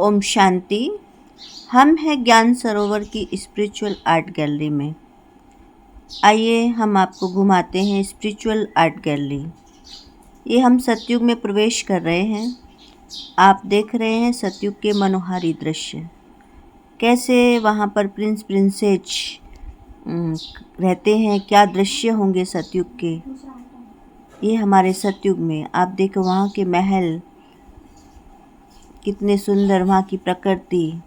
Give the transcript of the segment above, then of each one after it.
ओम शांति। हम हैं ज्ञान सरोवर की स्पिरिचुअल आर्ट गैलरी में। आइए हम आपको घुमाते हैं स्पिरिचुअल आर्ट गैलरी। ये हम सतयुग में प्रवेश कर रहे हैं। आप देख रहे हैं सतयुग के मनोहारी दृश्य, कैसे वहाँ पर प्रिंस प्रिंसेस रहते हैं, क्या दृश्य होंगे सतयुग के। ये हमारे सतयुग में आप देखो, वहाँ के महल कितने सुंदर, वहाँ की प्रकृति।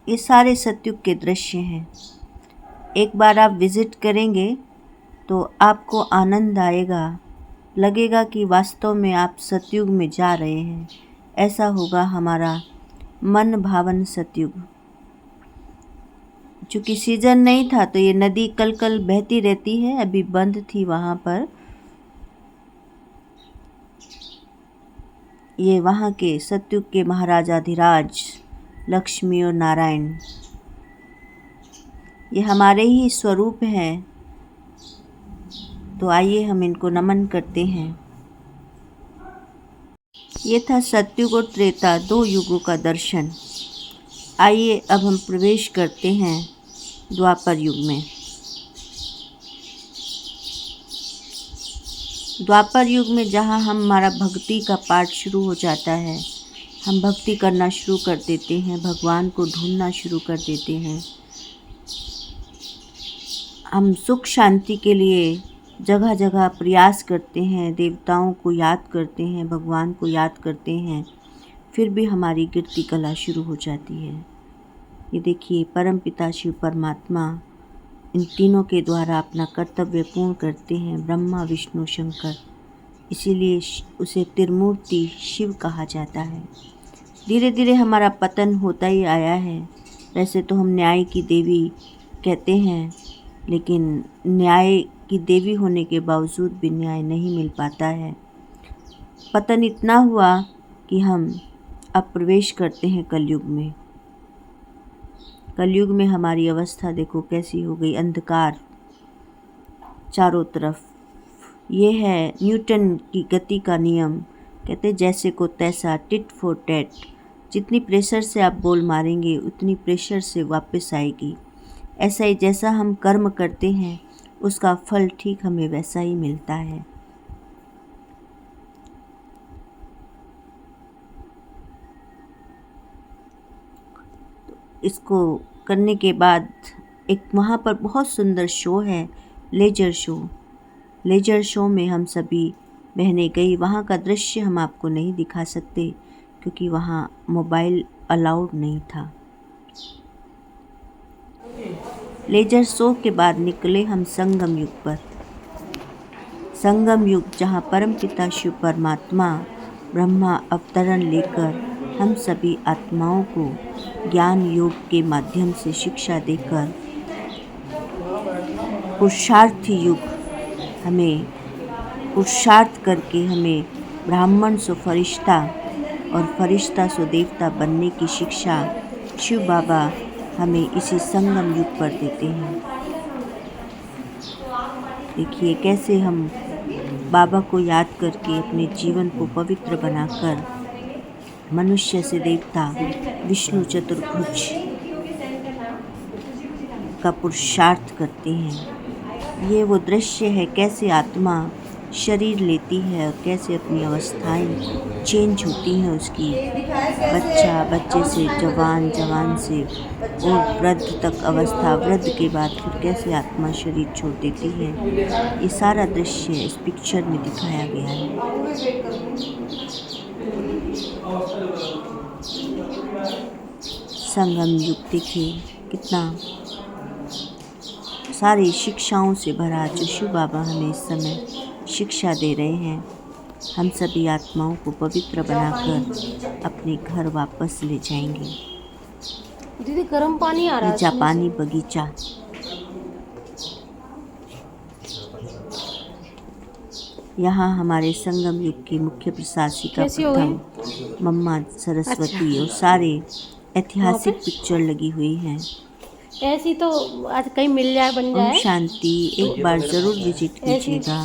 ये सारे सतयुग के दृश्य हैं। एक बार आप विज़िट करेंगे तो आपको आनंद आएगा, लगेगा कि वास्तव में आप सतयुग में जा रहे हैं। ऐसा होगा हमारा मन भावन सतयुग। चूँकि सीज़न नहीं था तो ये नदी कल कल बहती रहती है, अभी बंद थी वहाँ पर। ये वहाँ के सतयुग के महाराजाधिराज लक्ष्मी और नारायण, ये हमारे ही स्वरूप हैं। तो आइए हम इनको नमन करते हैं। ये था सतयुग और त्रेता, दो युगों का दर्शन। आइए अब हम प्रवेश करते हैं द्वापर युग में। द्वापर युग में जहाँ हमारा भक्ति का पाठ शुरू हो जाता है, हम भक्ति करना शुरू कर देते हैं, भगवान को ढूंढना शुरू कर देते हैं। हम सुख शांति के लिए जगह जगह प्रयास करते हैं, देवताओं को याद करते हैं, भगवान को याद करते हैं, फिर भी हमारी गिरती कला शुरू हो जाती है। ये देखिए, परमपिता शिव परमात्मा इन तीनों के द्वारा अपना कर्तव्य पूर्ण करते हैं, ब्रह्मा विष्णु शंकर। इसीलिए उसे त्रिमूर्ति शिव कहा जाता है। धीरे धीरे हमारा पतन होता ही आया है। वैसे तो हम न्याय की देवी कहते हैं, लेकिन न्याय की देवी होने के बावजूद भी न्याय नहीं मिल पाता है। पतन इतना हुआ कि हम अब प्रवेश करते हैं कलयुग में। कलयुग में हमारी अवस्था देखो कैसी हो गई, अंधकार चारों तरफ। ये है न्यूटन की गति का नियम, कहते जैसे को तैसा, टिट फॉर टैट। जितनी प्रेशर से आप बॉल मारेंगे उतनी प्रेशर से वापस आएगी। ऐसा ही जैसा हम कर्म करते हैं उसका फल ठीक हमें वैसा ही मिलता है। इसको करने के बाद एक वहाँ पर बहुत सुंदर शो है, लेजर शो। लेजर शो में हम सभी बहनें गई। वहाँ का दृश्य हम आपको नहीं दिखा सकते क्योंकि वहाँ मोबाइल अलाउड नहीं था। लेजर शो के बाद निकले हम संगम युग पर। संगम युग जहाँ परमपिता शिव परमात्मा ब्रह्मा अवतरण लेकर हम सभी आत्माओं को ज्ञान योग के माध्यम से शिक्षा देकर, पुरुषार्थी युग, हमें पुरुषार्थ करके हमें ब्राह्मण सो फरिश्ता और फरिश्ता सो देवता बनने की शिक्षा शिव बाबा हमें इसी संगम युग पर देते हैं। देखिए कैसे हम बाबा को याद करके अपने जीवन को पवित्र बनाकर मनुष्य से देवता, विष्णु चतुर्भुज का पुरुषार्थ करते हैं। ये वो दृश्य है कैसे आत्मा शरीर लेती है और कैसे अपनी अवस्थाएं चेंज होती हैं उसकी। बच्चे से जवान, जवान से और वृद्ध तक अवस्था, वृद्ध के बाद फिर कैसे आत्मा शरीर छोड़ देती है। ये सारा दृश्य इस पिक्चर में दिखाया गया है। संगम युग देखिए कितना सारी शिक्षाओं से भरा, जो शिव बाबा हमें इस समय शिक्षा दे रहे हैं। हम सभी आत्माओं को पवित्र बनाकर अपने घर वापस ले जाएंगे। दीदी गर्म पानी आ रहा है। जापानी बगीचा। यहाँ हमारे संगम युग की मुख्य प्रशासिका प्रथम मम्मा सरस्वती और सारे ऐतिहासिक पिक्चर लगी हुई हैं। ऐसी तो आज कहीं मिल जाए, बन जाए। ओम शांति। एक बार ज़रूर विजिट कीजिएगा।